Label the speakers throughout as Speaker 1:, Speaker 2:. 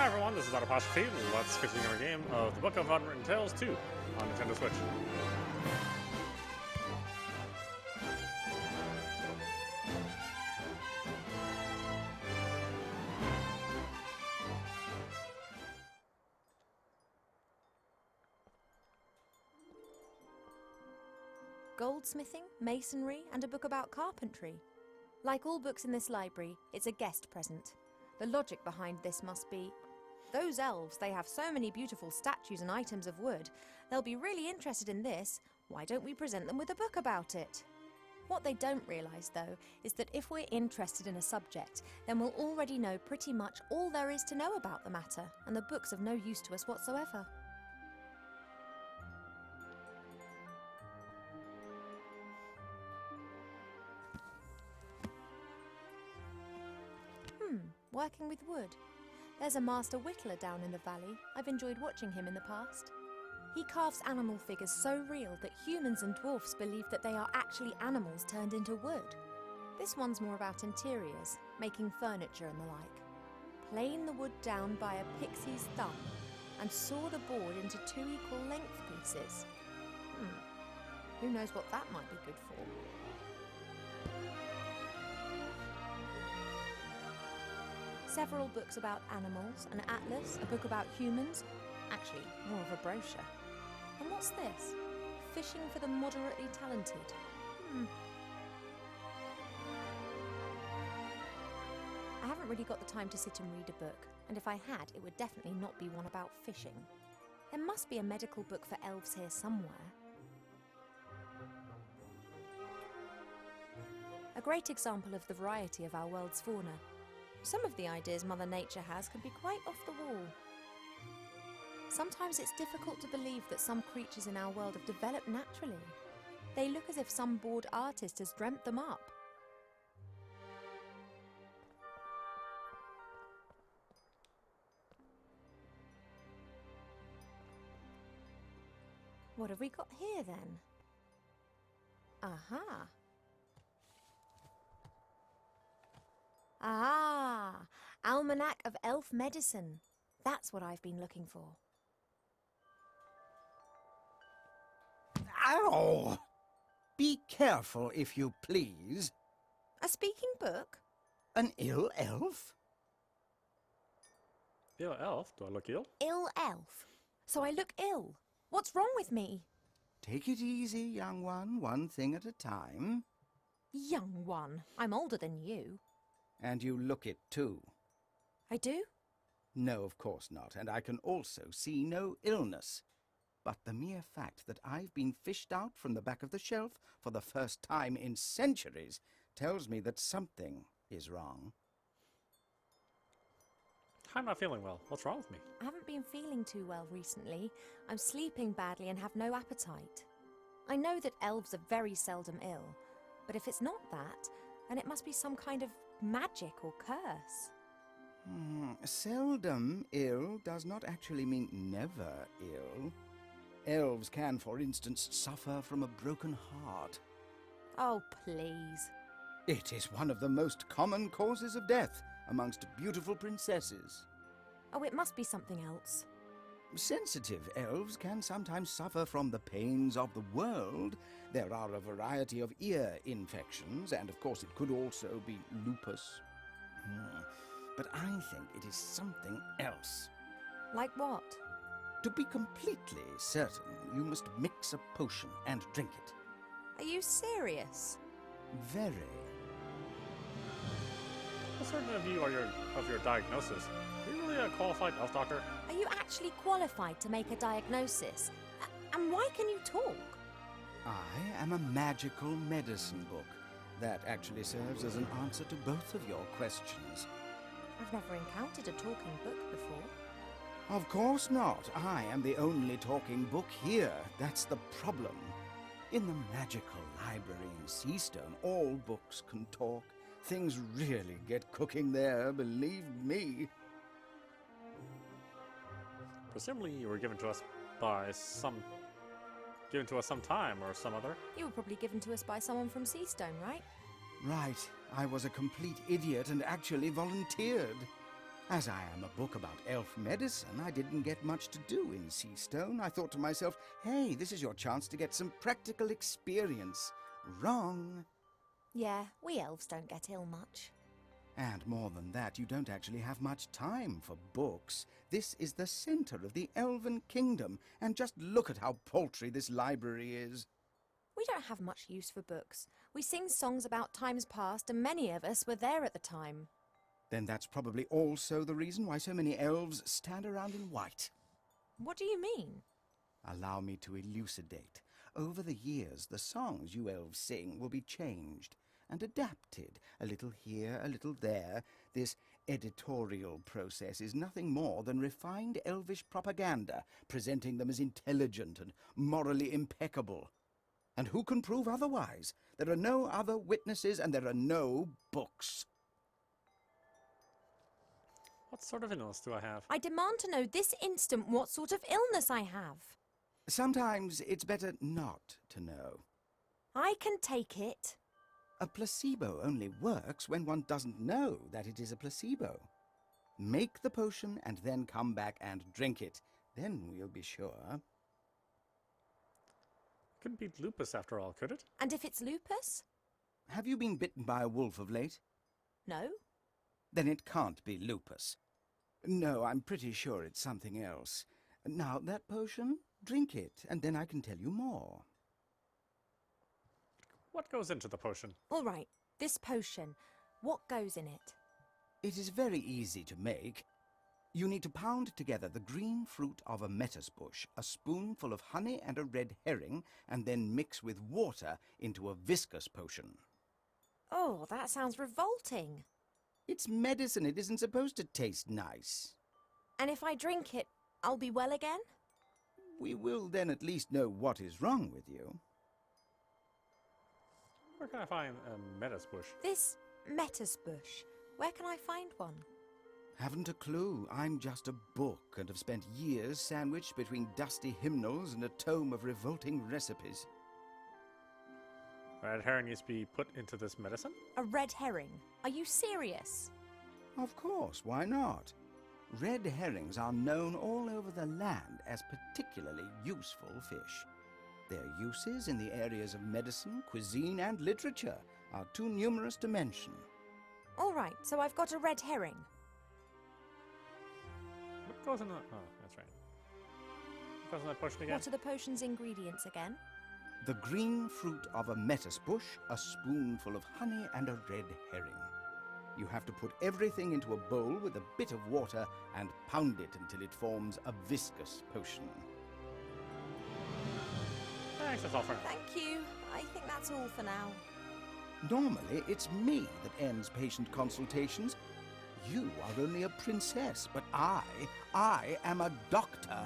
Speaker 1: Hi everyone, this is Audap. Let's continue our game of the Book of Unwritten Tales 2 on Nintendo Switch.
Speaker 2: Goldsmithing, masonry, and a book about carpentry. Like all books in this library, it's a guest present. The logic behind this must be, those elves, they have so many beautiful statues and items of wood. They'll be really interested in this. Why don't we present them with a book about it? What they don't realise, though, is that if we're interested in a subject, then we'll already know pretty much all there is to know about the matter, and the book's of no use to us whatsoever. Working with wood. There's a master whittler down in the valley. I've enjoyed watching him in the past. He carves animal figures so real that humans and dwarfs believe that they are actually animals turned into wood. This one's more about interiors, making furniture and the like. Plane the wood down by a pixie's thumb and saw the board into 2 equal length pieces. Who knows what that might be good for? Several books about animals, an atlas, a book about humans, actually more of a brochure. And what's this? Fishing for the moderately talented. I haven't really got the time to sit and read a book, and if I had, it would definitely not be one about fishing. There must be a medical book for elves here somewhere. A great example of the variety of our world's fauna. Some of the ideas Mother Nature has can be quite off the wall. Sometimes it's difficult to believe that some creatures in our world have developed naturally. They look as if some bored artist has dreamt them up. What have we got here then? Aha! Ah, Almanac of Elf Medicine. That's what I've been looking for.
Speaker 3: Ow! Be careful, if you please.
Speaker 2: A speaking book?
Speaker 3: An ill elf?
Speaker 1: Ill elf? Do I look ill?
Speaker 2: Ill elf. So I look ill. What's wrong with me?
Speaker 3: Take it easy, young one thing at a time.
Speaker 2: Young one. I'm older than you.
Speaker 3: And you look it, too.
Speaker 2: I do?
Speaker 3: No, of course not, and I can also see no illness. But the mere fact that I've been fished out from the back of the shelf for the first time in centuries tells me that something is wrong.
Speaker 1: I'm not feeling well. What's wrong with me?
Speaker 2: I haven't been feeling too well recently. I'm sleeping badly and have no appetite. I know that elves are very seldom ill, but if it's not that, then it must be some kind of magic or curse.
Speaker 3: Seldom ill does not actually mean never ill. Elves can, for instance, suffer from a broken heart.
Speaker 2: Oh, please.
Speaker 3: It is one of the most common causes of death amongst beautiful princesses.
Speaker 2: Oh, it must be something else.
Speaker 3: Sensitive elves can sometimes suffer from the pains of the world. There are a variety of ear infections, and of course it could also be lupus. But I think it is something else.
Speaker 2: Like what?
Speaker 3: To be completely certain, you must mix a potion and drink it.
Speaker 2: Are you serious?
Speaker 3: Very.
Speaker 1: How certain of you are of your diagnosis? Are you really a qualified elf doctor?
Speaker 2: Are you actually qualified to make a diagnosis? And why can you talk?
Speaker 3: I am a magical medicine book. That actually serves as an answer to both of your questions.
Speaker 2: I've never encountered a talking book before.
Speaker 3: Of course not. I am the only talking book here. That's the problem. In the magical library in Seastone, all books can talk. Things really get cooking there, believe me.
Speaker 1: Presumably you were given to us some time or some other.
Speaker 2: You were probably given to us by someone from Seastone, right?
Speaker 3: Right. I was a complete idiot and actually volunteered. As I am a book about elf medicine, I didn't get much to do in Seastone. I thought to myself, hey, this is your chance to get some practical experience. Wrong.
Speaker 2: Yeah, we elves don't get ill much.
Speaker 3: And more than that, you don't actually have much time for books. This is the center of the elven kingdom, and just look at how paltry this library is.
Speaker 2: We don't have much use for books. We sing songs about times past, and many of us were there at the time.
Speaker 3: Then that's probably also the reason why so many elves stand around in white.
Speaker 2: What do you mean?
Speaker 3: Allow me to elucidate. Over the years, the songs you elves sing will be changed and adapted, a little here, a little there. This editorial process is nothing more than refined elvish propaganda, presenting them as intelligent and morally impeccable. And who can prove otherwise? There are no other witnesses and there are no books.
Speaker 1: What sort of illness do I have?
Speaker 2: I demand to know this instant what sort of illness I have.
Speaker 3: Sometimes it's better not to know.
Speaker 2: I can take it.
Speaker 3: A placebo only works when one doesn't know that it is a placebo. Make the potion and then come back and drink it. Then we'll be sure.
Speaker 1: Couldn't be lupus after all, could it?
Speaker 2: And if it's lupus?
Speaker 3: Have you been bitten by a wolf of late?
Speaker 2: No.
Speaker 3: Then it can't be lupus. No, I'm pretty sure it's something else. Now, that potion, drink it, and then I can tell you more.
Speaker 1: What goes into the potion?
Speaker 2: All right, this potion, what goes in it?
Speaker 3: It is very easy to make. You need to pound together the green fruit of a metis bush, a spoonful of honey and a red herring, and then mix with water into a viscous potion.
Speaker 2: Oh, that sounds revolting.
Speaker 3: It's medicine. It isn't supposed to taste nice.
Speaker 2: And if I drink it, I'll be well again?
Speaker 3: We will then at least know what is wrong with you.
Speaker 1: Where can I find a metis bush?
Speaker 2: This metis bush, where can I find one?
Speaker 3: Haven't a clue. I'm just a book and have spent years sandwiched between dusty hymnals and a tome of revolting recipes.
Speaker 1: Red herring needs to be put into this medicine?
Speaker 2: A red herring? Are you serious?
Speaker 3: Of course, why not? Red herrings are known all over the land as particularly useful fish. Their uses in the areas of medicine, cuisine, and literature are too numerous to mention.
Speaker 2: All right, so I've got a red herring.
Speaker 1: What goes in the... Oh, that's right. What goes in that potion again?
Speaker 2: What are the potion's ingredients again?
Speaker 3: The green fruit of a metis bush, a spoonful of honey, and a red herring. You have to put everything into a bowl with a bit of water and pound it until it forms a viscous potion.
Speaker 1: Thanks, that's all for now.
Speaker 2: Thank you. I think that's all for now.
Speaker 3: Normally, it's me that ends patient consultations. You are only a princess, but I am a doctor.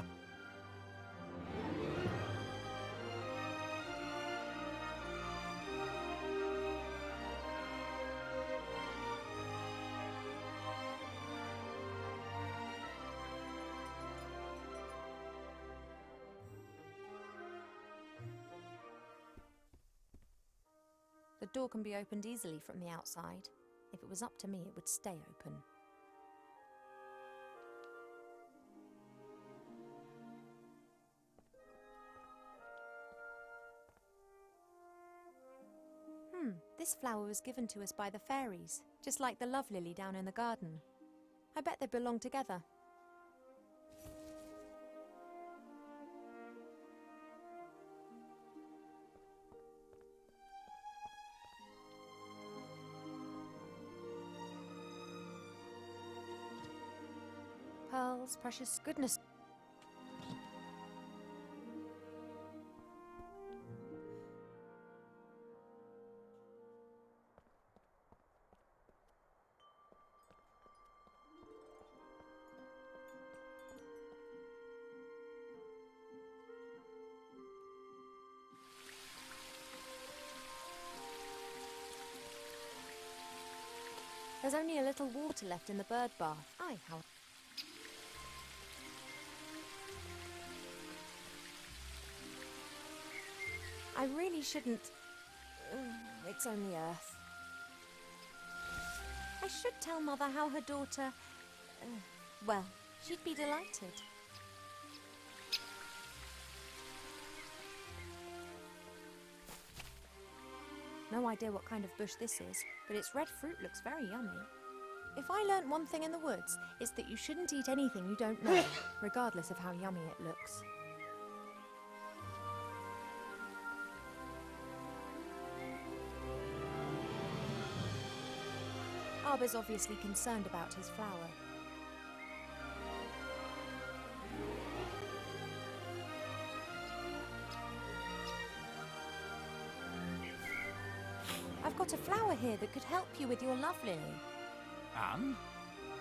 Speaker 2: The door can be opened easily from the outside. If it was up to me, it would stay open. This flower was given to us by the fairies, just like the love lily down in the garden. I bet they belong together. Pearls, precious goodness. There's only a little water left in the bird bath. Aye, how... I really shouldn't... It's only Earth. I should tell Mother how her daughter Well, she'd be delighted. No idea what kind of bush this is, but its red fruit looks very yummy. If I learnt one thing in the woods, it's that you shouldn't eat anything you don't know, regardless of how yummy it looks. Arbor's obviously concerned about his flower. I've got a flower here that could help you with your love lily.
Speaker 4: And?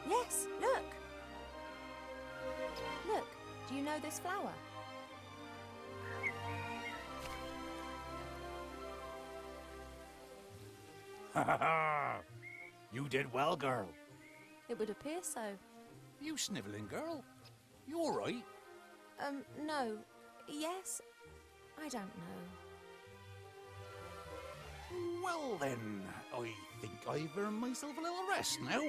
Speaker 2: Yes, look! Look, do you know this flower?
Speaker 4: Ha ha ha! You did well, girl.
Speaker 2: It would appear so.
Speaker 4: You snivelling, girl? You all right?
Speaker 2: No. Yes? I don't know.
Speaker 4: Well then, I think I've earned myself a little rest now.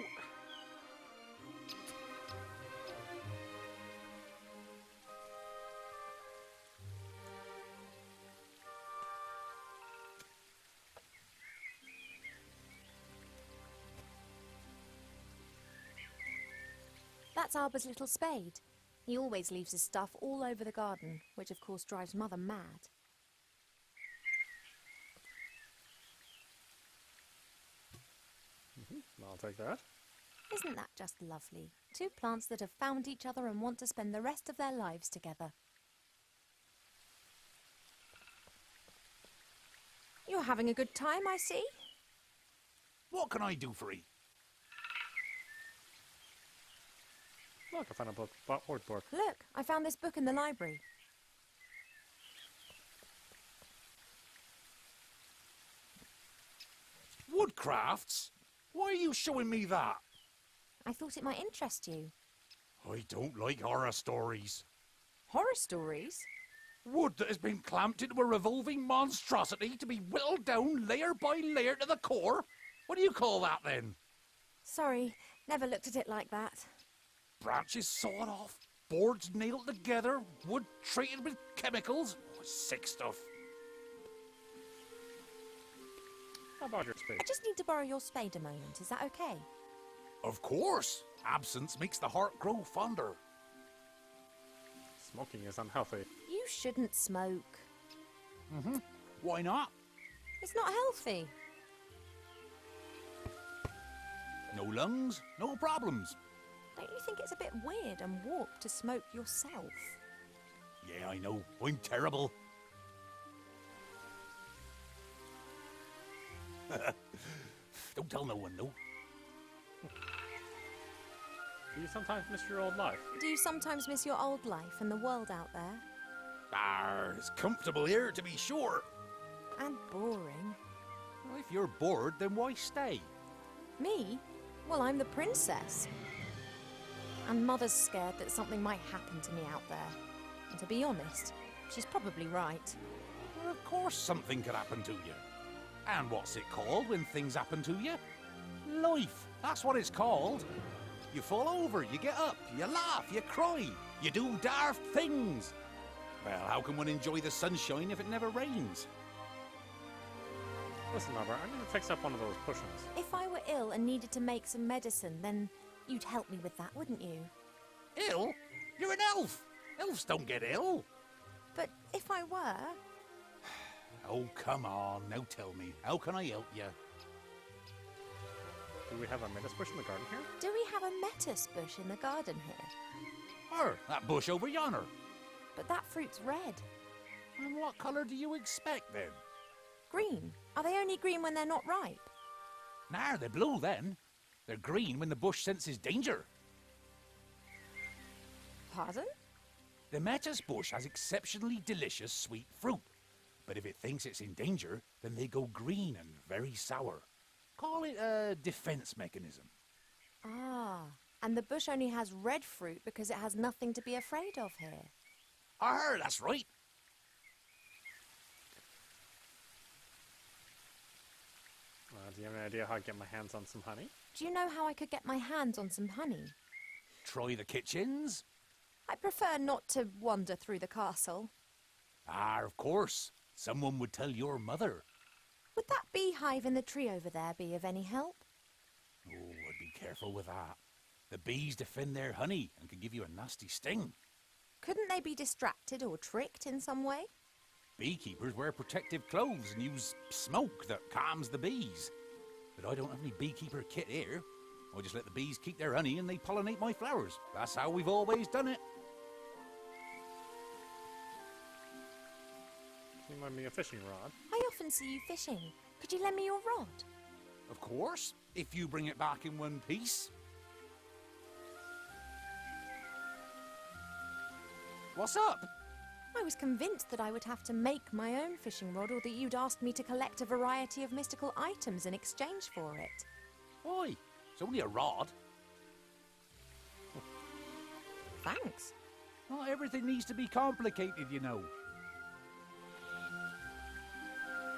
Speaker 2: That's Arbor's little spade. He always leaves his stuff all over the garden, which of course drives Mother mad.
Speaker 1: I'll take that.
Speaker 2: Isn't that just lovely? Two plants that have found each other and want to spend the rest of their lives together. You're having a good time, I see.
Speaker 4: What can I do for you?
Speaker 1: Look, I found a book, word book.
Speaker 2: Look, I found this book in the library.
Speaker 4: Woodcrafts? Why are you showing me that?
Speaker 2: I thought it might interest you.
Speaker 4: I don't like horror stories.
Speaker 2: Horror stories?
Speaker 4: Wood that has been clamped into a revolving monstrosity to be whittled down layer by layer to the core? What do you call that then?
Speaker 2: Sorry, never looked at it like that.
Speaker 4: Branches sawed off, boards nailed together, wood treated with chemicals. Sick stuff.
Speaker 1: How about your spade?
Speaker 2: I just need to borrow your spade a moment, is that okay?
Speaker 4: Of course. Absence makes the heart grow fonder.
Speaker 1: Smoking is unhealthy.
Speaker 2: You shouldn't smoke.
Speaker 4: Why not?
Speaker 2: It's not healthy.
Speaker 4: No lungs, no problems.
Speaker 2: Don't you think it's a bit weird and warped to smoke yourself?
Speaker 4: Yeah, I know. I'm terrible. Don't tell no one, though.
Speaker 1: Do you sometimes miss your old life?
Speaker 2: Do you sometimes miss your old life and the world out there?
Speaker 4: It's comfortable here, to be sure.
Speaker 2: And boring.
Speaker 4: Well, if you're bored, then why stay?
Speaker 2: Me? Well, I'm the princess. And Mother's scared that something might happen to me out there. And to be honest, she's probably right.
Speaker 4: Well, of course something could happen to you. And what's it called when things happen to you? Life. That's what it's called. You fall over, you get up, you laugh, you cry, you do daft things. Well, how can one enjoy the sunshine if it never rains?
Speaker 1: Listen, Robert, I need to fix up one of those cushions.
Speaker 2: If I were ill and needed to make some medicine, then you'd help me with that, wouldn't you?
Speaker 4: Ill? You're an elf. Elves don't get ill.
Speaker 2: But if I were...
Speaker 4: Oh, come on. Now tell me, how can I help you?
Speaker 1: Do we have a metis bush in the garden here?
Speaker 2: Do we have a metis bush in the garden here?
Speaker 4: That bush over yonder.
Speaker 2: But that fruit's red.
Speaker 4: And what colour do you expect, then?
Speaker 2: Green. Are they only green when they're not ripe?
Speaker 4: Nah, they're blue then. They're green when the bush senses danger.
Speaker 2: Pardon?
Speaker 4: The metis bush has exceptionally delicious sweet fruit. But if it thinks it's in danger, then they go green and very sour. Call it a defense mechanism.
Speaker 2: Ah, and the bush only has red fruit because it has nothing to be afraid of here.
Speaker 4: That's right.
Speaker 1: Do you have any idea how I get my hands on some honey?
Speaker 2: Do you know how I could get my hands on some honey?
Speaker 4: try the kitchens?
Speaker 2: I prefer not to wander through the castle.
Speaker 4: Ah, of course. Someone would tell your mother.
Speaker 2: Would that beehive in the tree over there be of any help?
Speaker 4: Oh, I'd be careful with that. The bees defend their honey and can give you a nasty sting.
Speaker 2: Couldn't they be distracted or tricked in some way?
Speaker 4: Beekeepers wear protective clothes and use smoke that calms the bees. But I don't have any beekeeper kit here. I just let the bees keep their honey and they pollinate my flowers. That's how we've always done it.
Speaker 1: You lend me a fishing rod?
Speaker 2: I often see you fishing. Could you lend me your rod?
Speaker 4: Of course, if you bring it back in one piece. What's up?
Speaker 2: I was convinced that I would have to make my own fishing rod, or that you'd ask me to collect a variety of mystical items in exchange for it.
Speaker 4: Why? It's only a rod.
Speaker 2: Thanks.
Speaker 4: Not everything needs to be complicated, you know.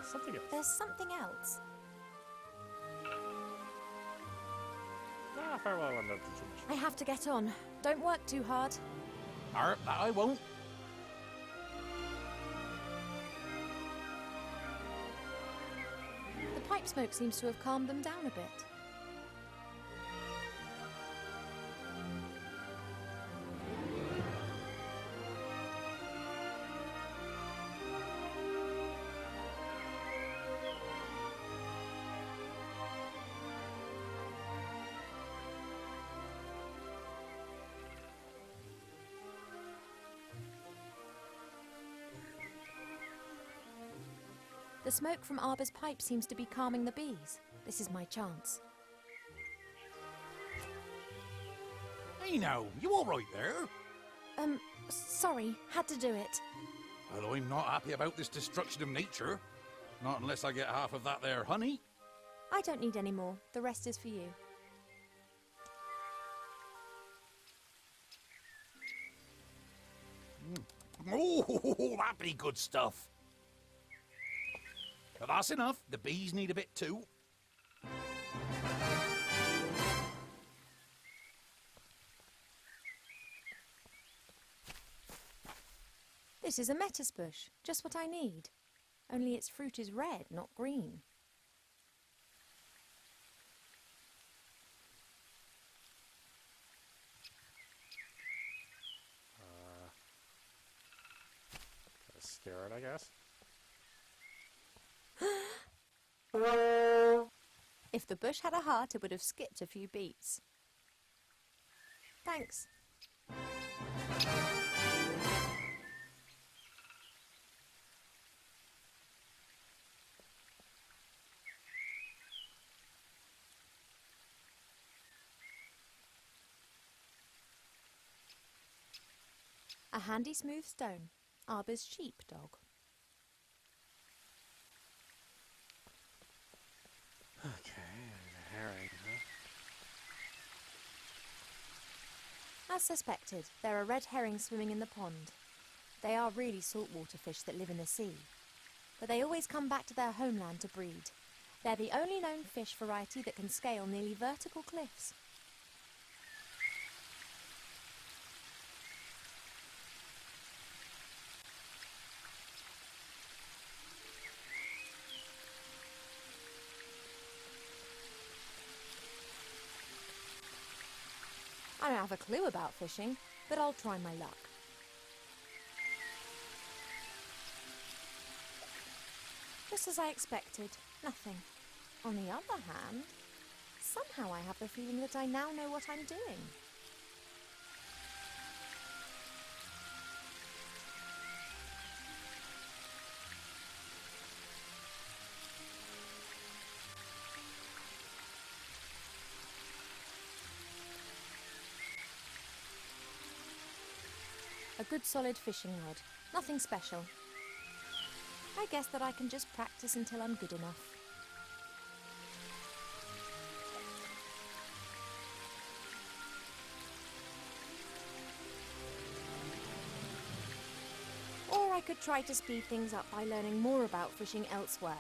Speaker 1: Something else.
Speaker 2: There's something else.
Speaker 1: Ah, farewell, I'm not too much.
Speaker 2: I have to get on. Don't work too hard.
Speaker 4: That I won't.
Speaker 2: The pipe smoke seems to have calmed them down a bit. The smoke from Arbor's pipe seems to be calming the bees. This is my chance.
Speaker 4: Hey now, you all right there?
Speaker 2: Sorry, had to do it.
Speaker 4: Well, I'm not happy about this destruction of nature. Not unless I get half of that there honey.
Speaker 2: I don't need any more. The rest is for you.
Speaker 4: Oh, that'd be good stuff. But that's enough. The bees need a bit too.
Speaker 2: This is a lettuce bush, just what I need. Only its fruit is red, not green.
Speaker 1: Scared, I guess.
Speaker 2: If the bush had a heart, it would have skipped a few beats. Thanks. A handy smooth stone. Arbor's sheepdog.
Speaker 1: Okay, a herring, huh?
Speaker 2: As suspected, there are red herrings swimming in the pond. They are really saltwater fish that live in the sea. But they always come back to their homeland to breed. They're the only known fish variety that can scale nearly vertical cliffs. I don't have a clue about fishing, but I'll try my luck. Just as I expected, nothing. On the other hand, somehow I have the feeling that I now know what I'm doing. A good solid fishing rod. Nothing special. I guess that I can just practice until I'm good enough. Or I could try to speed things up by learning more about fishing elsewhere.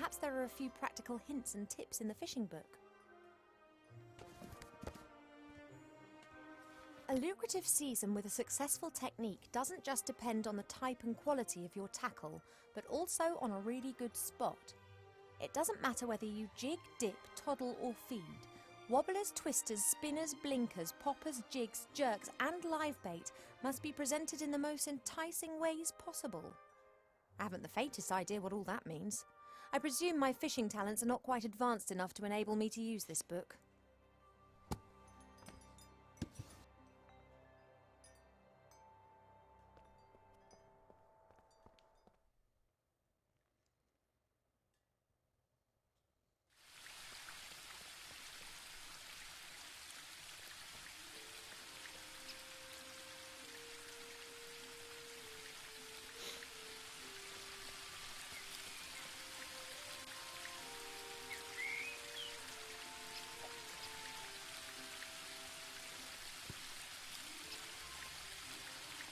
Speaker 2: Perhaps there are a few practical hints and tips in the fishing book. A lucrative season with a successful technique doesn't just depend on the type and quality of your tackle, but also on a really good spot. It doesn't matter whether you jig, dip, toddle or feed. Wobblers, twisters, spinners, blinkers, poppers, jigs, jerks and live bait must be presented in the most enticing ways possible. I haven't the faintest idea what all that means. I presume my fishing talents are not quite advanced enough to enable me to use this book.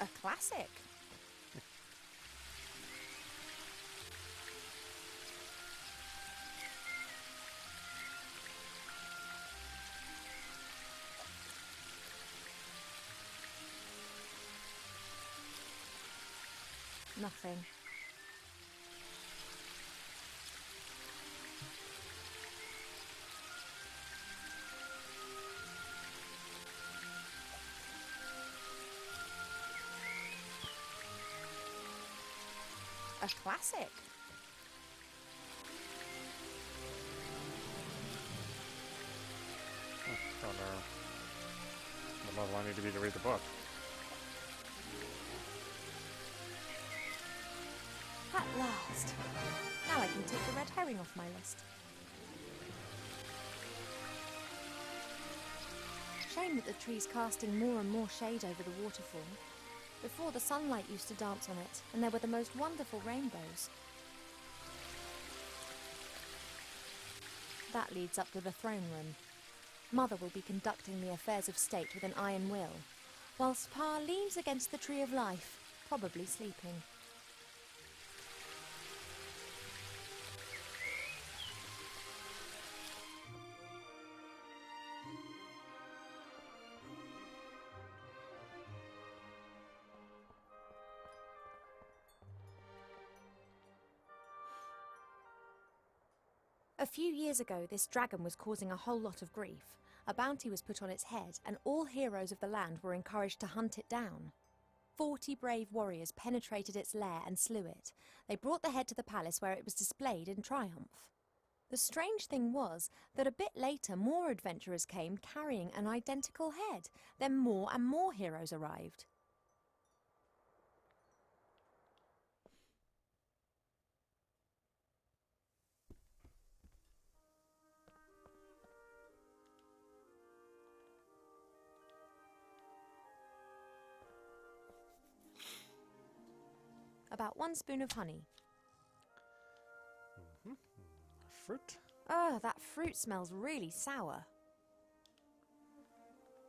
Speaker 2: A classic. Nothing. A classic.
Speaker 1: Don't know what level I need to be to read the book.
Speaker 2: At last. Now I can take the red herring off my list. Shame that the tree's casting more and more shade over the waterfall. Before, the sunlight used to dance on it, and there were the most wonderful rainbows. That leads up to the throne room. Mother will be conducting the affairs of state with an iron will, whilst Pa leans against the tree of life, probably sleeping. A few years ago, this dragon was causing a whole lot of grief. A bounty was put on its head, and all heroes of the land were encouraged to hunt it down. 40 brave warriors penetrated its lair and slew it. They brought the head to the palace where it was displayed in triumph. The strange thing was that a bit later more adventurers came carrying an identical head. Then more and more heroes arrived. About 1 spoon of honey.
Speaker 1: Fruit.
Speaker 2: Oh, that fruit smells really sour.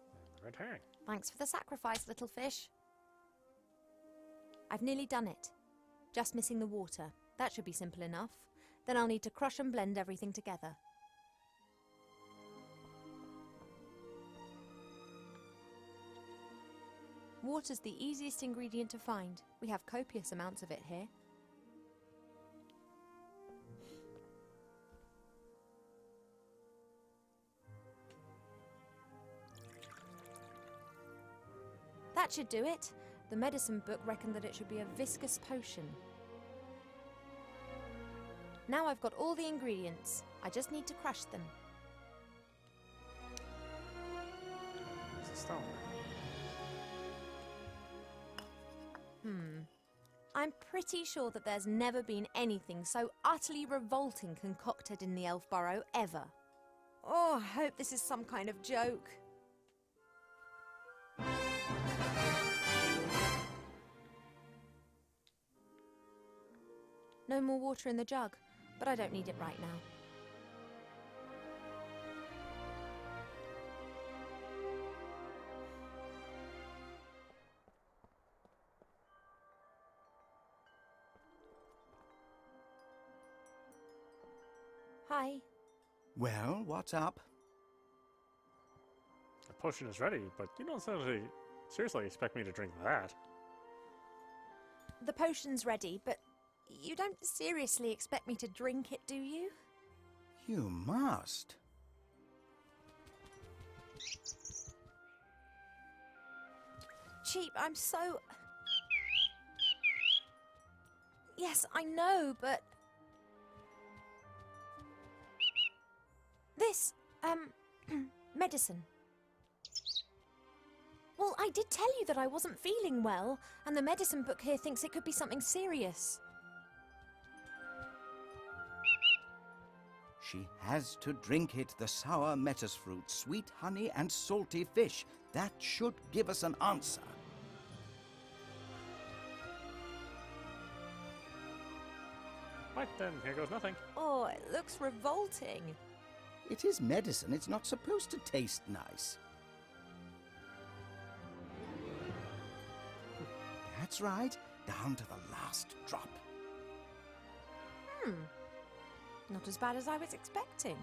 Speaker 1: And the red herring.
Speaker 2: Thanks for the sacrifice, little fish. I've nearly done it. Just missing the water. That should be simple enough. Then I'll need to crush and blend everything together. Water's the easiest ingredient to find. We have copious amounts of it here. That should do it. The medicine book reckoned that it should be a viscous potion. Now I've got all the ingredients. I just need to crush them.
Speaker 1: There's a stone.
Speaker 2: I'm pretty sure that there's never been anything so utterly revolting concocted in the elf burrow ever. Oh, I hope this is some kind of joke. No more water in the jug, but I don't need it right now. Hi.
Speaker 3: Well, what's up?
Speaker 1: The potion is ready, but you don't seriously expect me to drink that.
Speaker 2: The potion's ready, but you don't seriously expect me to drink it, do you?
Speaker 3: You must.
Speaker 2: Cheap, I'm so... Yes, I know, but... This, medicine. Well, I did tell you that I wasn't feeling well, and the medicine book here thinks it could be something serious.
Speaker 3: She has to drink it, the sour metis fruit, sweet honey and salty fish. That should give us an answer.
Speaker 1: Right then, here goes nothing.
Speaker 2: Oh, it looks revolting.
Speaker 3: It is medicine. It's not supposed to taste nice. That's right. Down to the last drop.
Speaker 2: Not as bad as I was expecting.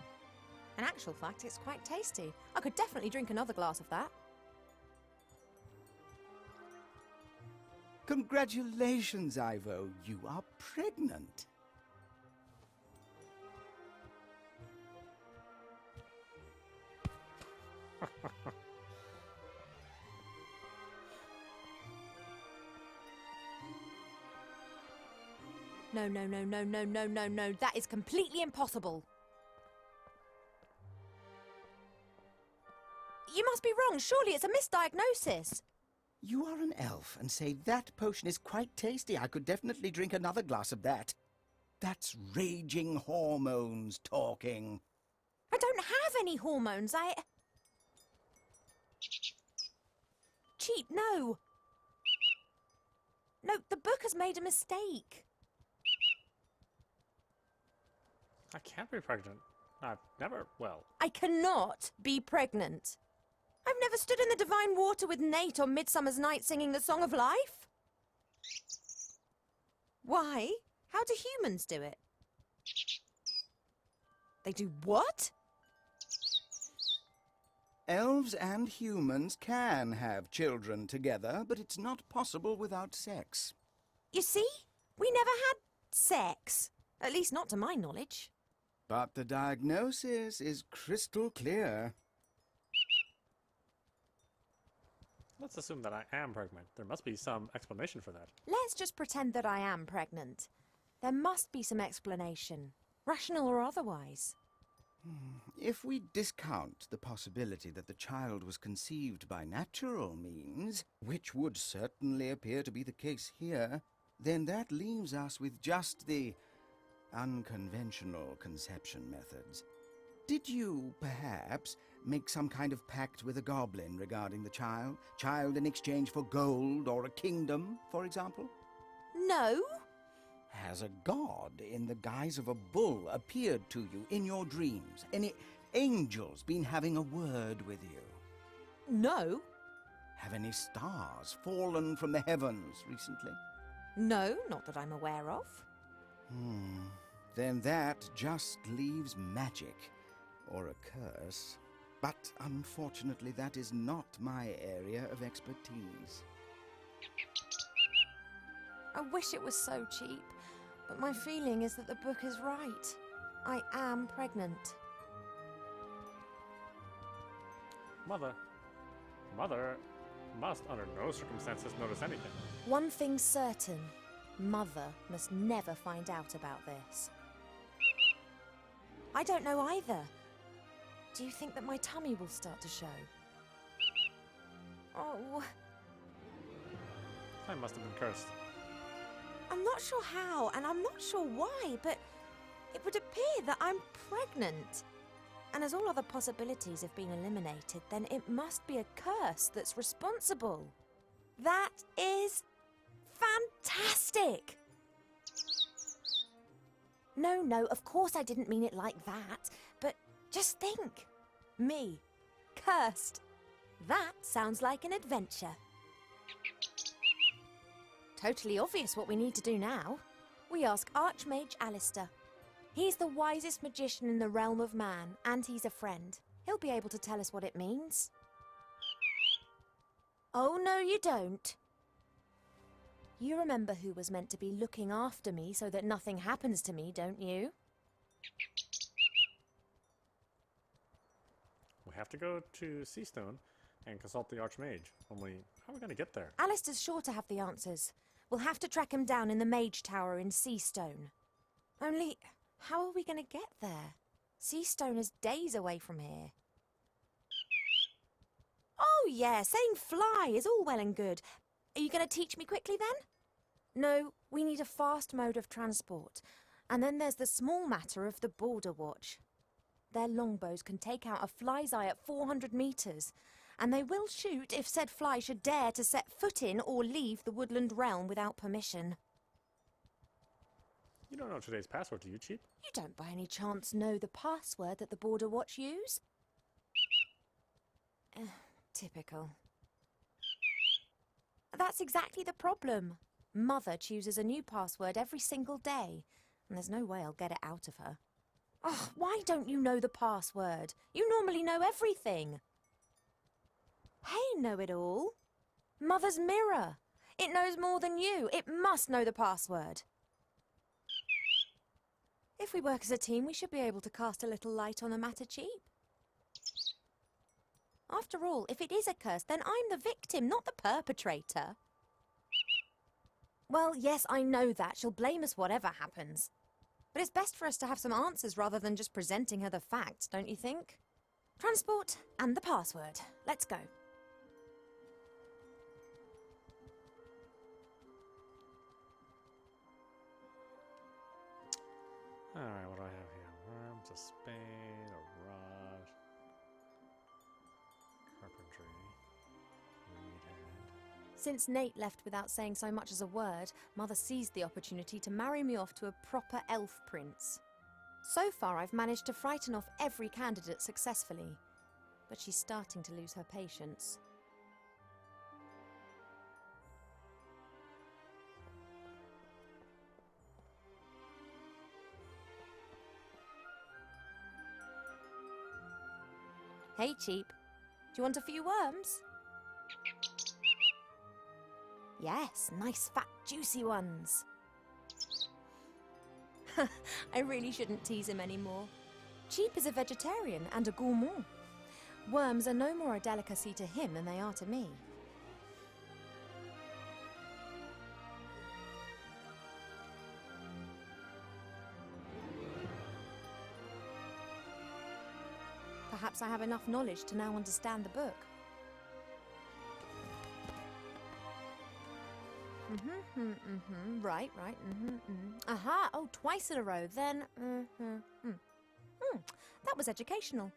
Speaker 2: In actual fact, it's quite tasty. I could definitely drink another glass of that.
Speaker 3: Congratulations, Ivo. You are pregnant.
Speaker 2: No, no, no, no, no, no, no, no. That is completely impossible. You must be wrong. Surely it's a misdiagnosis.
Speaker 3: You are an elf and say that potion is quite tasty. I could definitely drink another glass of that. That's raging hormones talking.
Speaker 2: I don't have any hormones. Cheap, no. No, the book has made a mistake.
Speaker 1: I can't be pregnant. I've never, well...
Speaker 2: I cannot be pregnant. I've never stood in the divine water with Nate on Midsummer's Night singing the Song of Life. Why? How do humans do it? They do what?
Speaker 3: Elves and humans can have children together, but it's not possible without sex.
Speaker 2: You see? We never had sex. At least not to my knowledge.
Speaker 3: But the diagnosis is crystal clear.
Speaker 1: Let's assume that I am pregnant. There must be some explanation for that.
Speaker 2: Let's just pretend that I am pregnant. There must be some explanation, rational or otherwise.
Speaker 3: If we discount the possibility that the child was conceived by natural means, which would certainly appear to be the case here, then that leaves us with just the unconventional conception methods. Did you, perhaps, make some kind of pact with a goblin regarding the child? Child in exchange for gold or a kingdom, for example?
Speaker 2: No.
Speaker 3: Has a god in the guise of a bull appeared to you in your dreams? Any angels been having a word with you?
Speaker 2: No.
Speaker 3: Have any stars fallen from the heavens recently?
Speaker 2: No, not that I'm aware of.
Speaker 3: Then that just leaves magic, or a curse. But unfortunately, that is not my area of expertise.
Speaker 2: I wish it was so cheap, but my feeling is that the book is right. I am pregnant.
Speaker 1: Mother must under no circumstances notice anything.
Speaker 2: One thing's certain. Mother must never find out about this. I don't know either. Do you think that my tummy will start to show? Oh,
Speaker 1: I must have been cursed.
Speaker 2: I'm not sure how, and I'm not sure why, but it would appear that I'm pregnant. And as all other possibilities have been eliminated, then it must be a curse that's responsible. That is fantastic! No, of course I didn't mean it like that, but just think. Me, cursed. That sounds like an adventure. Totally obvious what we need to do now. We ask Archmage Alistair. He's the wisest magician in the realm of man, and he's a friend. He'll be able to tell us what it means. Oh, no, you don't. You remember who was meant to be looking after me so that nothing happens to me, don't you?
Speaker 1: We have to go to Seastone and consult the Archmage. Only, how are we going to get there?
Speaker 2: Alistair's sure to have the answers. We'll have to track him down in the Mage Tower in Seastone. Only, how are we going to get there? Seastone is days away from here. Oh yeah, saying fly is all well and good. Are you going to teach me quickly then? No, we need a fast mode of transport. And then there's the small matter of the Border Watch. Their longbows can take out a fly's eye at 400 metres, and they will shoot if said fly should dare to set foot in or leave the woodland realm without permission.
Speaker 1: You don't know today's password, do you, Cheap?
Speaker 2: You don't by any chance know the password that the Border Watch use? Typical. That's exactly the problem. Mother chooses a new password every single day, and there's no way I'll get it out of her. Oh, why don't you know the password? You normally know everything. Hey, know-it-all. Mother's mirror. It knows more than you. It must know the password. If we work as a team, we should be able to cast a little light on the matter, Cheap. After all, if it is a curse, then I'm the victim, not the perpetrator. Well, yes, I know that. She'll blame us whatever happens. But it's best for us to have some answers rather than just presenting her the facts, don't you think? Transport and the password. Let's go.
Speaker 1: Alright, what do I have here? Worms, a spade, a rod, carpentry, reed hand.
Speaker 2: Since Nate left without saying so much as a word, Mother seized the opportunity to marry me off to a proper elf prince. So far, I've managed to frighten off every candidate successfully, but she's starting to lose her patience. Hey, Cheap. Do you want a few worms? Yes, nice fat juicy ones. I really shouldn't tease him anymore. Cheap is a vegetarian and a gourmand. Worms are no more a delicacy to him than they are to me. Perhaps I have enough knowledge to now understand the book. Right. Aha, oh, twice in a row, then, that was educational.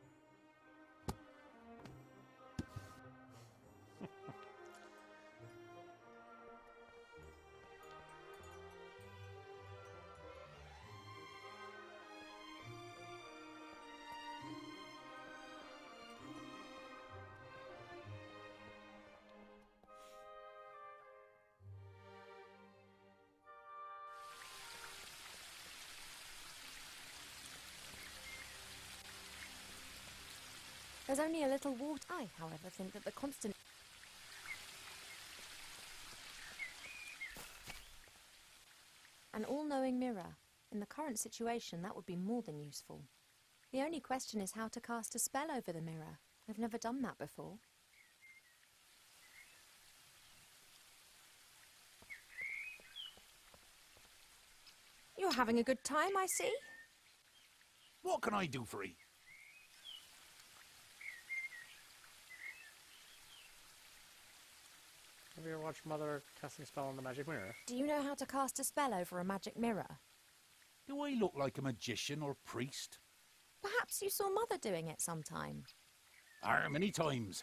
Speaker 2: There's only a little water. I, however, think that the constant... An all-knowing mirror. In the current situation, that would be more than useful. The only question is how to cast a spell over the mirror. I've never done that before. You're having a good time, I see.
Speaker 4: What can I do for you?
Speaker 1: Have you ever watched Mother casting a spell on the magic mirror?
Speaker 2: Do you know how to cast a spell over a magic mirror?
Speaker 4: Do I look like a magician or priest?
Speaker 2: Perhaps you saw Mother doing it sometime.
Speaker 4: Many times.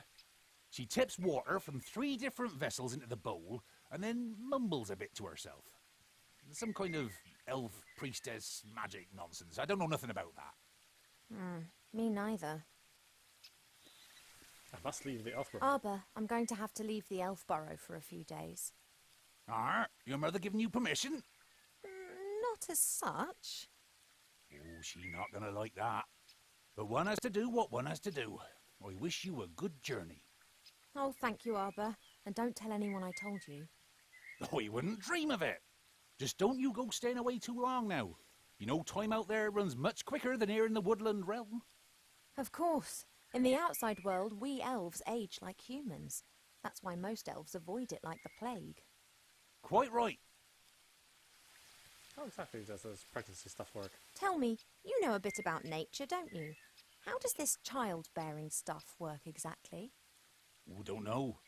Speaker 4: She tips water from 3 different vessels into the bowl and then mumbles a bit to herself. Some kind of elf priestess magic nonsense. I don't know nothing about that.
Speaker 2: Me neither.
Speaker 1: I must leave the elf room.
Speaker 2: Arbor, I'm going to have to leave the elf burrow for a few days.
Speaker 4: Your mother giving you permission?
Speaker 2: Not as such.
Speaker 4: Oh, she's not gonna like that. But one has to do what one has to do. I wish you a good journey.
Speaker 2: Oh, thank you, Arbor. And don't tell anyone I told you.
Speaker 4: I wouldn't dream of it. Just don't you go staying away too long now. You know time out there runs much quicker than here in the woodland realm.
Speaker 2: Of course. In the outside world, we elves age like humans. That's why most elves avoid it like the plague.
Speaker 4: Quite right.
Speaker 1: How exactly does this pregnancy stuff work?
Speaker 2: Tell me, you know a bit about nature, don't you? How does this childbearing stuff work exactly?
Speaker 4: Oh, don't know.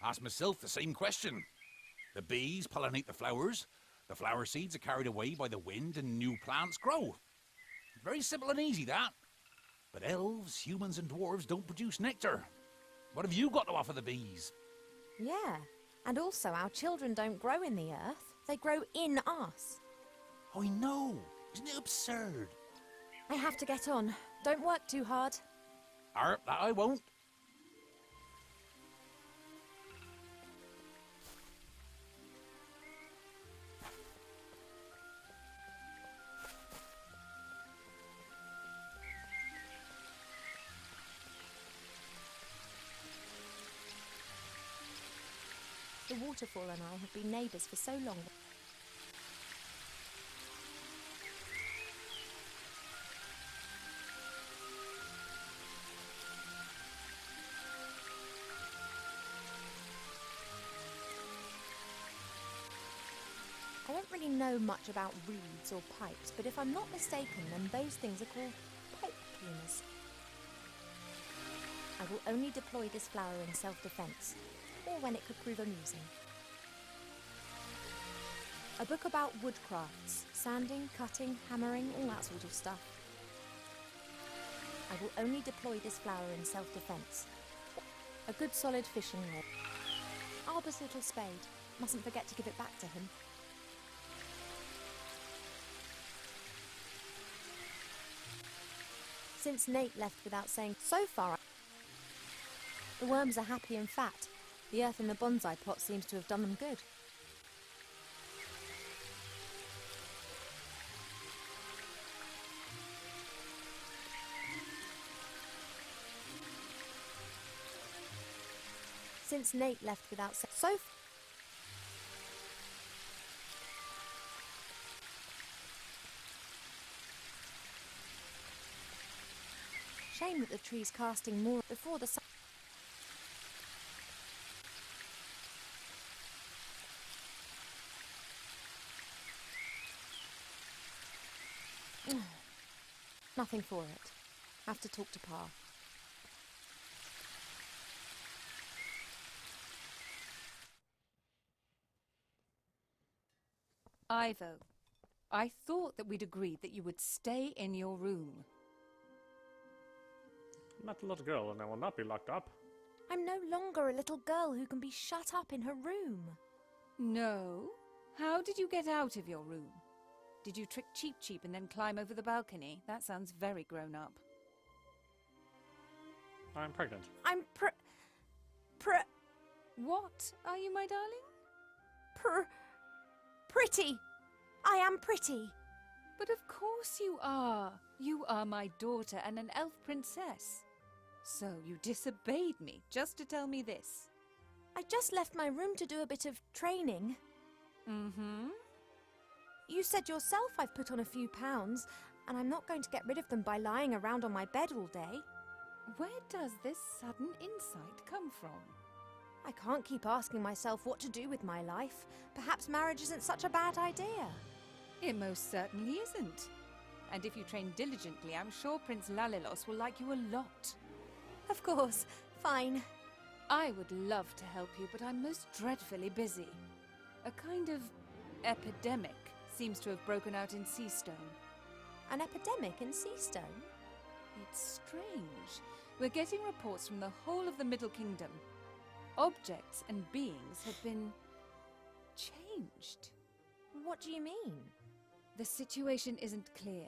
Speaker 4: Ask myself the same question. The bees pollinate the flowers. The flower seeds are carried away by the wind and new plants grow. Very simple and easy, that. But elves, humans and dwarves don't produce nectar. What have you got to offer the bees?
Speaker 2: Yeah, and also our children don't grow in the earth. They grow in us.
Speaker 4: I know. Isn't it absurd?
Speaker 2: I have to get on. Don't work too hard.
Speaker 4: That I won't.
Speaker 2: The waterfall and I have been neighbours for so long. I don't really know much about reeds or pipes, but if I'm not mistaken, then those things are called pipe cleaners. I will only deploy this flower in self-defence, or when it could prove amusing. A book about woodcrafts, sanding, cutting, hammering, all that sort of stuff. I will only deploy this flower in self-defence. A good solid fishing rod. Arbor's little spade. Mustn't forget to give it back to him. Since Nate left without saying so far, the worms are happy and fat. The earth in the bonsai pot seems to have done them good. Since Nate left without saying so shame that the tree's casting more before the sun. Nothing for it. Have to talk to Pa.
Speaker 5: Ivo, I thought that we'd agreed that you would stay in your room.
Speaker 1: I'm not a little girl and I will not be locked up.
Speaker 2: I'm no longer a little girl who can be shut up in her room.
Speaker 5: No? How did you get out of your room? Did you trick Cheep Cheep and then climb over the balcony? That sounds very grown up.
Speaker 1: I'm pregnant.
Speaker 2: I'm
Speaker 5: What are you, my darling?
Speaker 2: Pretty. I am pretty.
Speaker 5: But of course you are. You are my daughter and an elf princess. So you disobeyed me just to tell me this.
Speaker 2: I just left my room to do a bit of training.
Speaker 5: Mm-hmm.
Speaker 2: You said yourself I've put on a few pounds, and I'm not going to get rid of them by lying around on my bed all day.
Speaker 5: Where does this sudden insight come from?
Speaker 2: I can't keep asking myself what to do with my life. Perhaps marriage isn't such a bad idea.
Speaker 5: It most certainly isn't. And if you train diligently, I'm sure Prince Lalilos will like you a lot.
Speaker 2: Of course. Fine.
Speaker 5: I would love to help you, but I'm most dreadfully busy. A kind of epidemic seems to have broken out in Seastone.
Speaker 2: An epidemic in Seastone?
Speaker 5: It's strange. We're getting reports from the whole of the Middle Kingdom. Objects and beings have been changed.
Speaker 2: What do you mean?
Speaker 5: The situation isn't clear.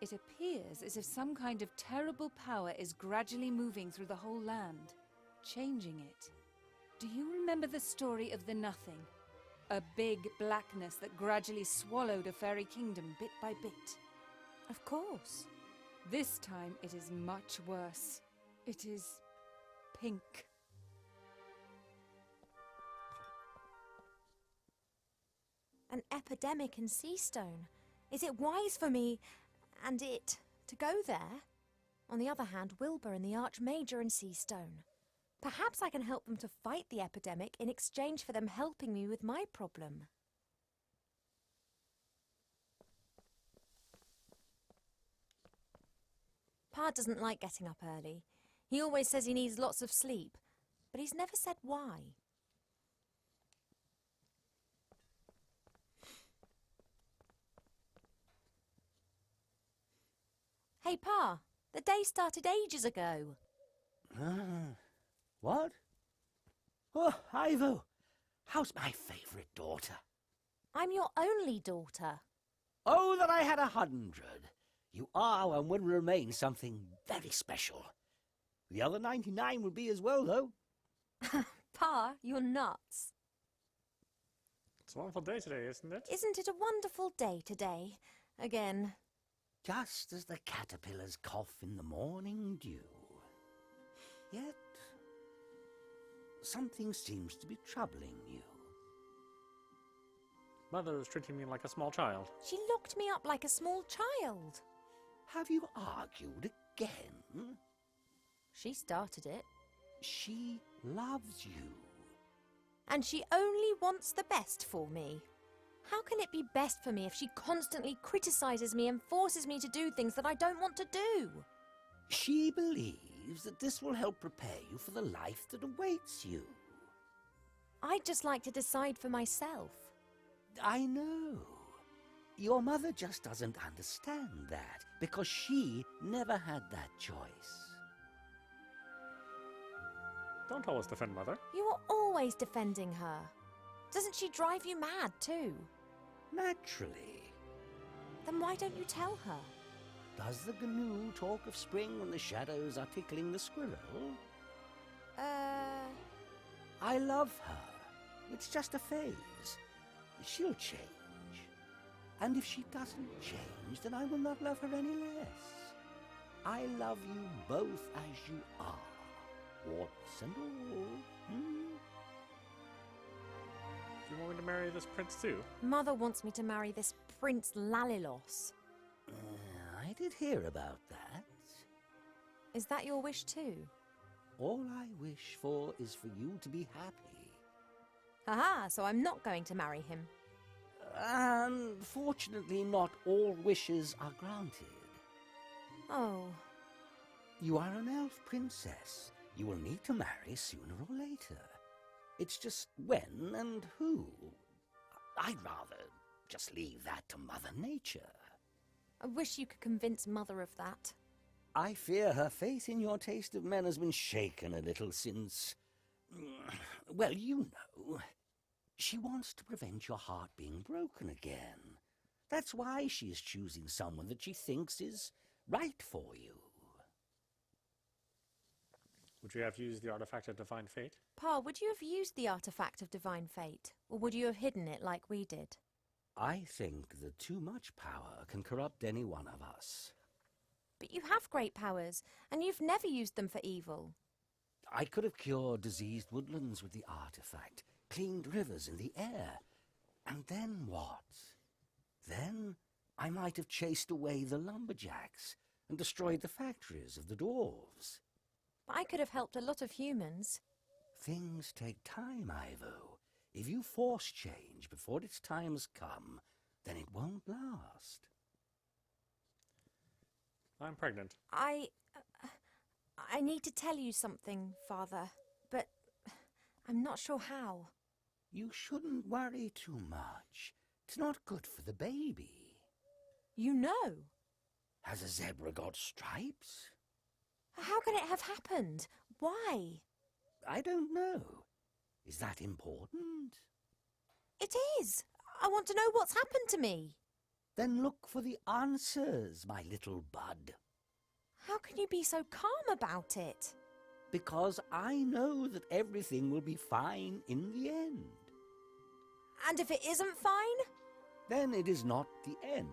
Speaker 5: It appears as if some kind of terrible power is gradually moving through the whole land, changing it. Do you remember the story of the Nothing? A big blackness that gradually swallowed a fairy kingdom bit by bit.
Speaker 2: Of course.
Speaker 5: This time it is much worse. It is pink.
Speaker 2: An epidemic in Seastone. Is it wise for me and it to go there? On the other hand, Wilbur and the Archmage are in Seastone. Perhaps I can help them to fight the epidemic in exchange for them helping me with my problem. Pa doesn't like getting up early. He always says he needs lots of sleep, but he's never said why. Hey, Pa, the day started ages ago.
Speaker 6: What? Oh, Ivo, how's my favourite daughter?
Speaker 2: I'm your only daughter.
Speaker 6: Oh, that I had 100. You are and will remain something very special. The other 99 will be as well, though.
Speaker 2: Pa, you're nuts.
Speaker 1: It's a wonderful day today, isn't it?
Speaker 2: Isn't it a wonderful day today? Again.
Speaker 6: Just as the caterpillars cough in the morning dew. Yet, something seems to be troubling you.
Speaker 1: Mother is treating me like a small child.
Speaker 2: She locked me up like a small child.
Speaker 6: Have you argued again?
Speaker 2: She started it.
Speaker 6: She loves you.
Speaker 2: And she only wants the best for me. How can it be best for me if she constantly criticizes me and forces me to do things that I don't want to do?
Speaker 6: She believes that this will help prepare you for the life that awaits you.
Speaker 2: I'd just like to decide for myself.
Speaker 6: I know. Your mother just doesn't understand that, because she never had that choice.
Speaker 1: Don't always defend Mother.
Speaker 2: You are always defending her. Doesn't she drive you mad too?
Speaker 6: Naturally.
Speaker 2: Then why don't you tell her?
Speaker 6: Does the GNU talk of spring when the shadows are tickling the squirrel? I love her. It's just a phase. She'll change. And if she doesn't change, then I will not love her any less. I love you both as you are, warts and all.
Speaker 1: Do you want me to marry this prince too?
Speaker 2: Mother wants me to marry this Prince Lalilos.
Speaker 6: I did hear about that.
Speaker 2: Is that your wish too?
Speaker 6: All I wish for is for you to be happy.
Speaker 2: Haha, so I'm not going to marry him.
Speaker 6: Unfortunately, not all wishes are granted.
Speaker 2: Oh.
Speaker 6: You are an elf princess. You will need to marry sooner or later. It's just when and who. I'd rather just leave that to Mother Nature.
Speaker 2: I wish you could convince Mother of that.
Speaker 6: I fear her faith in your taste of men has been shaken a little since... Well, you know. She wants to prevent your heart being broken again. That's why she is choosing someone that she thinks is right for you.
Speaker 1: Would you have used the artifact of divine fate?
Speaker 2: Pa, would you have used the artifact of divine fate? Or would you have hidden it like we did?
Speaker 6: I think that too much power can corrupt any one of us.
Speaker 2: But you have great powers, and you've never used them for evil.
Speaker 6: I could have cured diseased woodlands with the artifact, cleaned rivers in the air. And then what? Then I might have chased away the lumberjacks and destroyed the factories of the dwarves.
Speaker 2: But I could have helped a lot of humans.
Speaker 6: Things take time, Ivo. If you force change before its time has come, then it won't last.
Speaker 1: I'm pregnant.
Speaker 2: I need to tell you something, Father, but I'm not sure how.
Speaker 6: You shouldn't worry too much. It's not good for the baby.
Speaker 2: You know.
Speaker 6: Has a zebra got stripes?
Speaker 2: How can it have happened? Why?
Speaker 6: I don't know. Is that important?
Speaker 2: It is. I want to know what's happened to me.
Speaker 6: Then look for the answers, my little bud.
Speaker 2: How can you be so calm about it?
Speaker 6: Because I know that everything will be fine in the end.
Speaker 2: And if it isn't fine?
Speaker 6: Then it is not the end.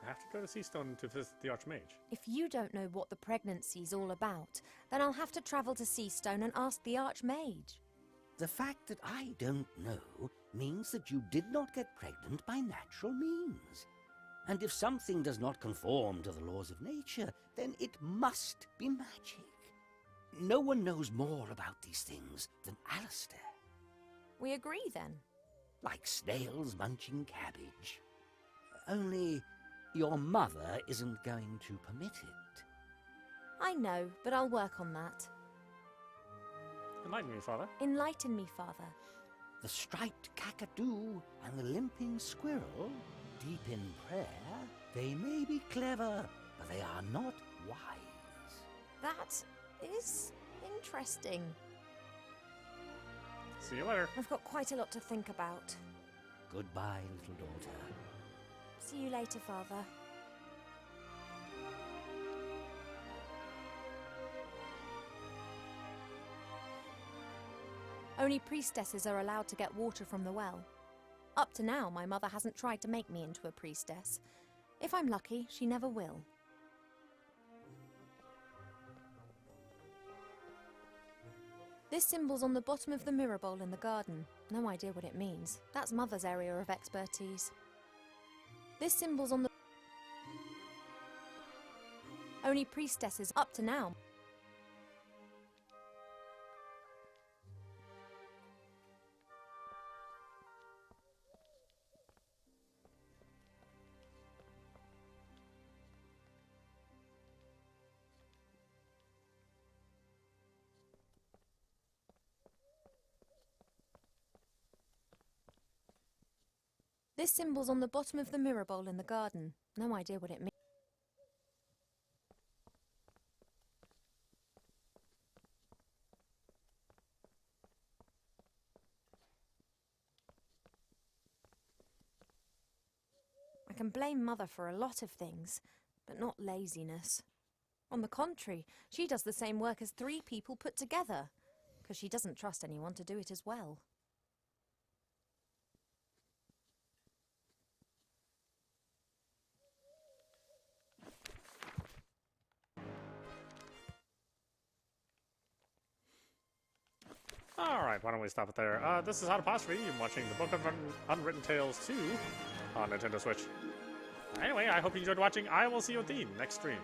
Speaker 1: I have to go to Seastone to visit the Archmage.
Speaker 2: If you don't know what the pregnancy's all about, then I'll have to travel to Seastone and ask the Archmage.
Speaker 6: The fact that I don't know means that you did not get pregnant by natural means. And if something does not conform to the laws of nature, then it must be magic. No one knows more about these things than Alistair.
Speaker 2: We agree then.
Speaker 6: Like snails munching cabbage. Only your mother isn't going to permit it.
Speaker 2: I know, but I'll work on that.
Speaker 1: Enlighten me, Father.
Speaker 2: Enlighten me, Father.
Speaker 6: The striped kakadu and the limping squirrel, deep in prayer, they may be clever, but they are not wise.
Speaker 2: That is interesting.
Speaker 1: See you later.
Speaker 2: I've got quite a lot to think about.
Speaker 6: Goodbye, little daughter.
Speaker 2: See you later, Father. Only priestesses are allowed to get water from the well. Up to now, my mother hasn't tried to make me into a priestess. If I'm lucky, she never will. This symbol's on the bottom of the mirror bowl in the garden. No idea what it means. That's Mother's area of expertise. This symbol's on the... Only priestesses up to now. This symbol's on the bottom of the mirror bowl in the garden. No idea what it means. I can blame Mother for a lot of things, but not laziness. On the contrary, she does the same work as 3 people put together, because she doesn't trust anyone to do it as well.
Speaker 1: Alright, why don't we stop it there? This is audap. You're watching the Book of Unwritten Tales 2 on Nintendo Switch. Anyway, I hope you enjoyed watching. I will see you at the next stream.